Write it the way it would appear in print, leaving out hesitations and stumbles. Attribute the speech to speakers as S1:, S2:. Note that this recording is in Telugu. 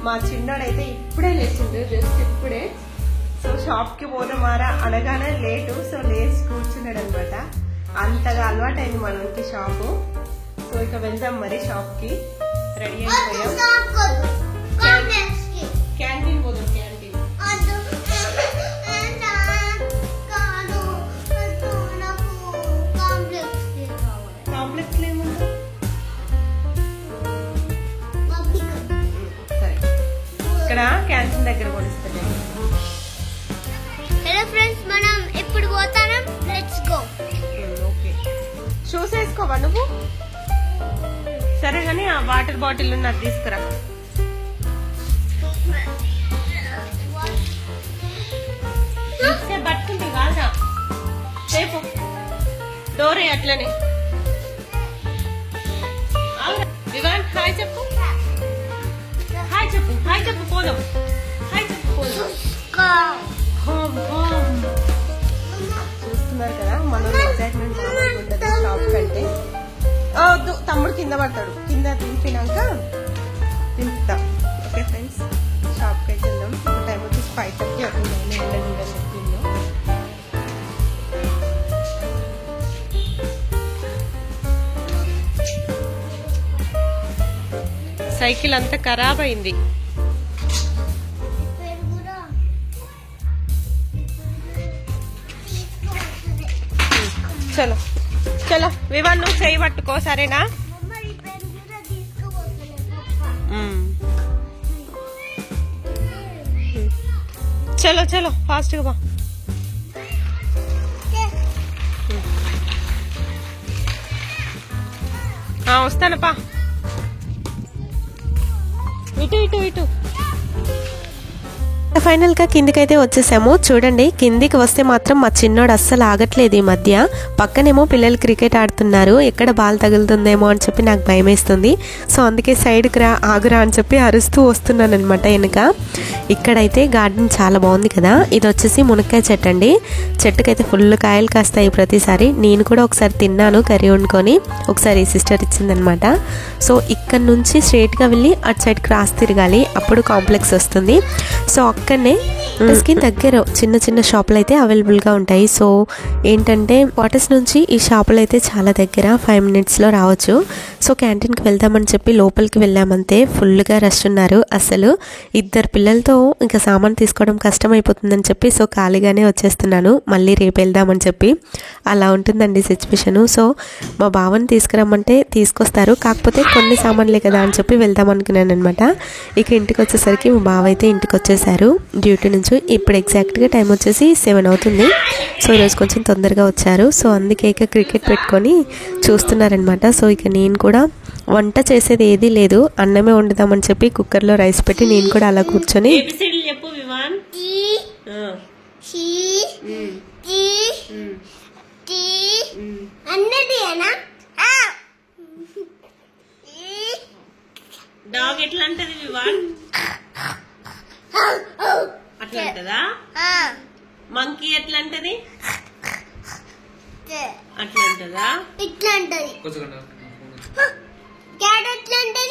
S1: మా చిన్నోడైతే ఇప్పుడే లేచిండు, జస్ట్ ఇప్పుడే. సో షాప్ కి పోదామారా అనగానే లేటు, సో లేచి కూర్చున్నాడు అనమాట. అంతగా అలవాటు అయింది మనకి షాపు. సో ఇక వెళ్దాం మరి షాప్ కి. రెడీ అయిపోయాం. క్యాంటీన్ పోదాం. క్యాంటీన్ కాంప్లెక్స్ ఏముంది? సరే, ఇక్కడ క్యాంటీన్ దగ్గర కొనిస్తాను.
S2: హలో ఫ్రెండ్స్, మనం ఇప్పుడు పోతాం. Let's go.
S1: ఓకే, షూస్ వేసుకోవా నువ్వు? సరే కానీ ఆ వాటర్ బాటిల్ నాకు తీసుకురా. పట్టుకుంటే కాదా? రేపు డోరే అట్లనే. వివాన్ హాయ్ చెప్పు. హాయ్ చెప్పు. హాయ్ చెప్పు. పోదాం. హాయ్ చెప్పు. పోదాం. చూస్తున్నారు కదా మనం ఎగ్జైట్మెంట్ ఉంటుంది షాప్ కంటే. వద్దు, తమ్ముడు కింద పడతాడు. కింద దింపినాక దింపుతాం. ఓకే ఫ్రెండ్స్, షాప్కి అయితే వెళ్దాం. టైం వచ్చేసి 5:30 అవుతుంది. సైకిల్ అంతా ఖరాబ్ అయింది. చలో చలో వివాన్, నువ్వు చేయి పట్టుకో సరేనా? చలో చలో ఫాస్ట్గా బా. వస్తానప్పా. ఇటు ఇటు ఇటు. ఫైనల్ గా కిందికైతే వచ్చేసాము. చూడండి, కిందికి వస్తే మాత్రం మా చిన్నోడు అస్సలు ఆగట్లేదు ఈ మధ్య. పక్కనేమో పిల్లలు క్రికెట్ ఆడుతున్నారు. ఎక్కడ బాల్ తగులుతుందేమో అని చెప్పి నాకు భయం వేస్తుంది. సో అందుకే సైడ్కి రా, ఆగురా అని చెప్పి అరుస్తూ వస్తున్నాను అనమాట వెనుక. ఇక్కడైతే గార్డెన్ చాలా బాగుంది కదా. ఇది వచ్చేసి మునక్కాయ చెట్టు అండి. చెట్టుకైతే ఫుల్ కాయలు కాస్తాయి ప్రతిసారి. నేను కూడా ఒకసారి తిన్నాను కర్రీ వండుకొని, ఒకసారి సిస్టర్ ఇచ్చిందనమాట. సో ఇక్కడ నుంచి స్ట్రైట్గా వెళ్ళి అటు సైడ్ క్రాస్ తిరగాలి, అప్పుడు కాంప్లెక్స్ వస్తుంది. సో అక్కడనే కి దగ్గర చిన్న చిన్న షాపులు అయితే అవైలబుల్గా ఉంటాయి. సో ఏంటంటే క్వార్టర్స్ నుంచి ఈ షాపులు అయితే చాలా దగ్గర, 5 minutesలో రావచ్చు. సో క్యాంటీన్కి వెళ్దామని చెప్పి లోపలికి వెళ్ళామంతే ఫుల్గా రష్ ఉన్నారు. అసలు 2 పిల్లలతో ఇంకా సామాన్ తీసుకోవడం కష్టమైపోతుందని చెప్పి సో ఖాళీగానే వచ్చేస్తున్నాను. మళ్ళీ రేపు వెళ్దామని చెప్పి అలా ఉంటుందండి సిచ్యువేషను. సో మా బావని తీసుకురమ్మంటే తీసుకొస్తారు, కాకపోతే కొన్ని సామాన్లే కదా అని చెప్పి వెళ్దాం అనుకున్నాను అనమాట. ఇక ఇంటికి వచ్చేసరికి మా బావ అయితే ఇంటికి వచ్చేసారు డ్యూటీ నుంచి. ఇప్పుడు ఎగ్జాక్ట్గా టైం వచ్చేసి 7 అవుతుంది. సో ఈరోజు కొంచెం తొందరగా వచ్చారు. సో అందుకే ఇక క్రికెట్ పెట్టుకొని చూస్తున్నారనమాట. సో ఇక నేను కూడా వంట చేసేది ఏదీ లేదు, అన్నమే వండుదామని చెప్పి కుక్కర్లో రైస్ పెట్టి నేను కూడా అలా కూర్చొని డాగ్ ఎట్లా అంటది వివాన్? అట్లా అంటదా? మంకీ ఎట్లా అంటది? అట్లా అంటదా?
S2: ఇట్లా అంటది. క్యాట్ ఎట్లా అంటది?